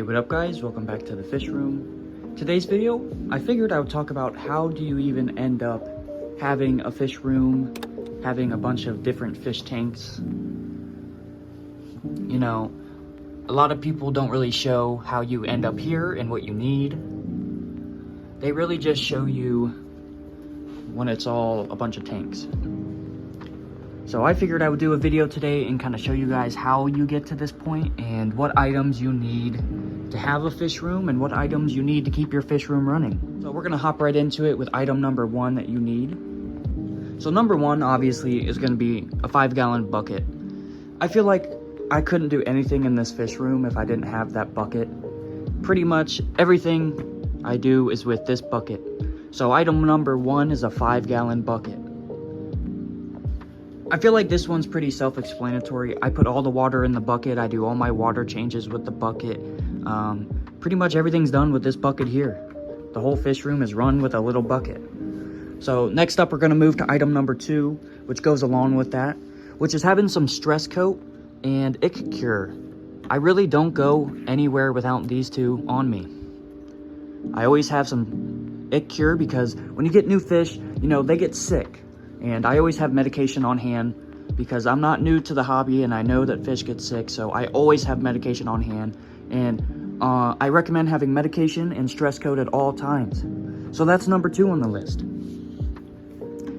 What up guys, welcome back to the fish room. Today's video, I figured I would talk about how do you even end up having a fish room, having a bunch of different fish tanks. You know, a lot of people don't really show how you end up here and what you need. They really just show you when it's all a bunch of tanks. So I figured I would do a video today and kind of show you guys how you get to this point and what items you need to have a fish room and what items you need to keep your fish room running. So we're gonna hop right into it with item number one that you need. So number one obviously is gonna be a 5-gallon bucket. I feel like I couldn't do anything in this fish room if I didn't have that bucket. Pretty much everything I do is with this bucket. So item number one is a 5-gallon bucket. I feel like this one's pretty self-explanatory. I put all the water in the bucket. I do all my water changes with the bucket. Pretty much everything's done with this bucket here. The whole fish room is run with a little bucket. So next up, we're gonna move to item number two, which goes along with that, which is having some stress coat and ick cure. I really don't go anywhere without these two on me. I always have some ick cure because when you get new fish, you know, they get sick. And I always have medication on hand because I'm not new to the hobby and I know that fish get sick, so I always have medication on hand. And I recommend having medication and stress coat at all times. So that's number two on the list.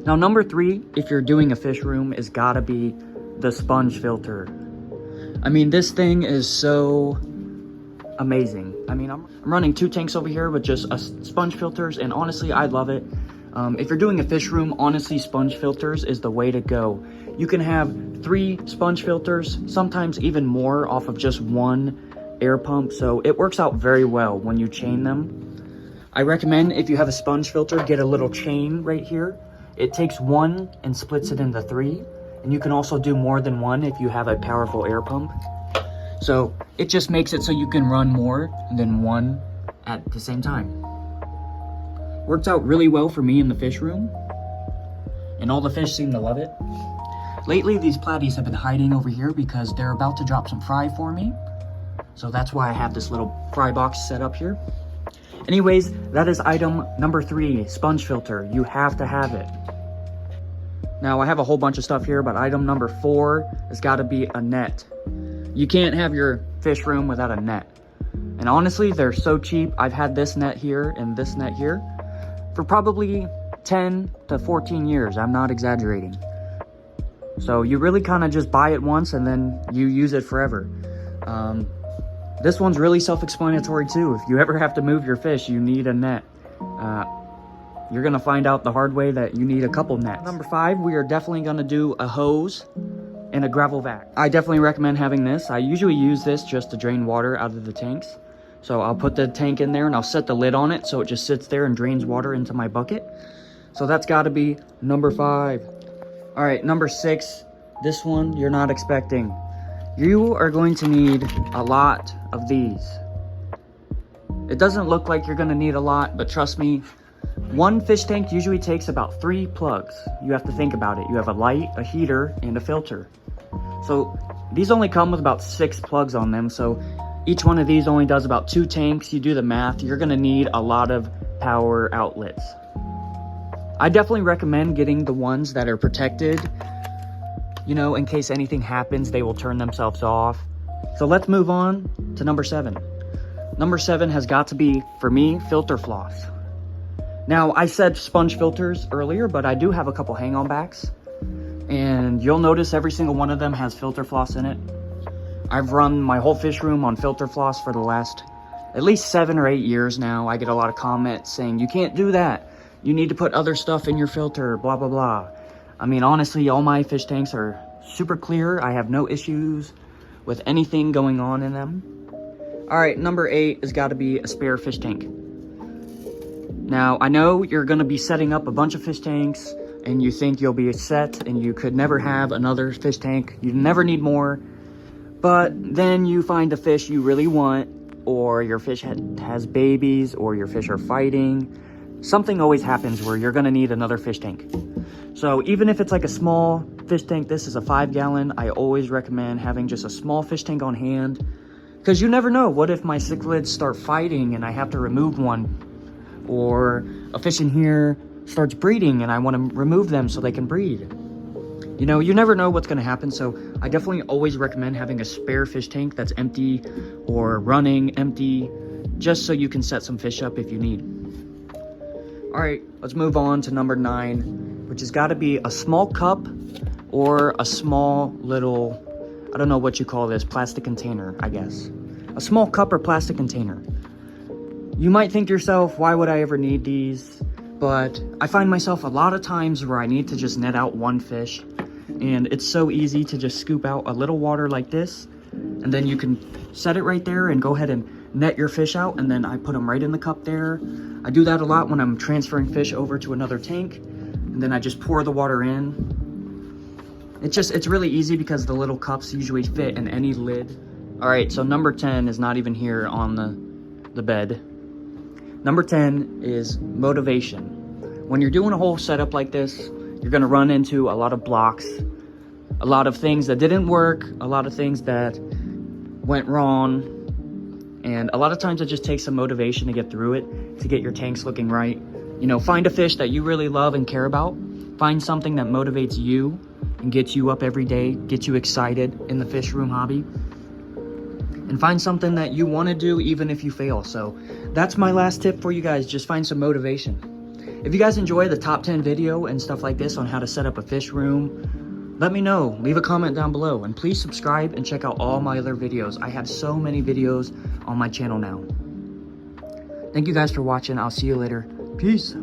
Now number three, if you're doing a fish room, is gotta be the sponge filter. I mean, this thing is so amazing. I mean, I'm running 2 tanks over here with just sponge filters, and honestly, I love it. If you're doing a fish room, honestly, sponge filters is the way to go. You can have 3 sponge filters, sometimes even more off of just one air pump. So it works out very well when you chain them. I recommend if you have a sponge filter, get a little chain right here. It takes 1 and splits it into 3. And you can also do more than 1 if you have a powerful air pump. So it just makes it so you can run more than 1 at the same time. Worked out really well for me in the fish room, and all the fish seem to love it. Lately, these platies have been hiding over here because they're about to drop some fry for me. So that's why I have this little fry box set up here. Anyways, that is item number 3, sponge filter. You have to have it. Now, I have a whole bunch of stuff here, but item number 4 has got to be a net. You can't have your fish room without a net. And honestly, they're so cheap. I've had this net here and this net here for probably 10 to 14 years. I'm not exaggerating. So you really kind of just buy it once and then you use it forever. This one's really self-explanatory too. If you ever have to move your fish, you need a net. You're gonna find out the hard way that you need a couple nets. Number 5, we are definitely gonna do a hose and a gravel vac. I definitely recommend having this. I usually use this just to drain water out of the tanks. So I'll put the tank in there and I'll set the lid on it so it just sits there and drains water into my bucket. So that's gotta be number 5. All right, number 6, this one you're not expecting. You are going to need a lot of these. It doesn't look like you're gonna need a lot, but trust me, one fish tank usually takes about 3 plugs. You have to think about it. You have a light, a heater, and a filter. So these only come with about 6 plugs on them. So each one of these only does about 2 tanks. You do the math, you're gonna need a lot of power outlets. I definitely recommend getting the ones that are protected. You know, in case anything happens, they will turn themselves off. So let's move on to number 7. Number 7 has got to be, for me, filter floss. Now, I said sponge filters earlier, but I do have a couple hang-on backs. And you'll notice every single one of them has filter floss in it. I've run my whole fish room on filter floss for the last at least 7 or 8 years now. I get a lot of comments saying, you can't do that. You need to put other stuff in your filter, blah, blah, blah. I mean, honestly, all my fish tanks are super clear. I have no issues with anything going on in them. All right, number 8 has got to be a spare fish tank. Now, I know you're going to be setting up a bunch of fish tanks and you think you'll be set and you could never have another fish tank. You never need more. But then you find a fish you really want, or your fish has babies, or your fish are fighting. Something always happens where you're gonna need another fish tank. So even if it's like a small fish tank, this is a 5-gallon, I always recommend having just a small fish tank on hand Because you never know. What if my cichlids start fighting and I have to remove one? Or a fish in here starts breeding and I want to remove them so they can breed. You know, you never know what's going to happen. So I definitely always recommend having a spare fish tank that's empty or running empty, just so you can set some fish up if you need. All right, let's move on to number 9, which has got to be a small cup or a small little, I don't know what you call this, plastic container, I guess. A small cup or plastic container. You might think to yourself, why would I ever need these? But I find myself a lot of times where I need to just net out one fish. And it's so easy to just scoop out a little water like this. And then you can set it right there and go ahead and net your fish out. And then I put them right in the cup there. I do that a lot when I'm transferring fish over to another tank. And then I just pour the water in. It's really easy because the little cups usually fit in any lid. All right, so number 10 is not even here on the bed. Number 10 is motivation. When you're doing a whole setup like this, you're gonna run into a lot of blocks, a lot of things that didn't work, a lot of things that went wrong. And a lot of times it just takes some motivation to get through it, to get your tanks looking right. You know, find a fish that you really love and care about. Find something that motivates you and gets you up every day, gets you excited in the fish room hobby. And find something that you want to do even if you fail. So that's my last tip for you guys. Just find some motivation. If you guys enjoy the top 10 video and stuff like this on how to set up a fish room, let me know. Leave a comment down below. And please subscribe and check out all my other videos. I have so many videos on my channel now. Thank you guys for watching. I'll see you later. Peace.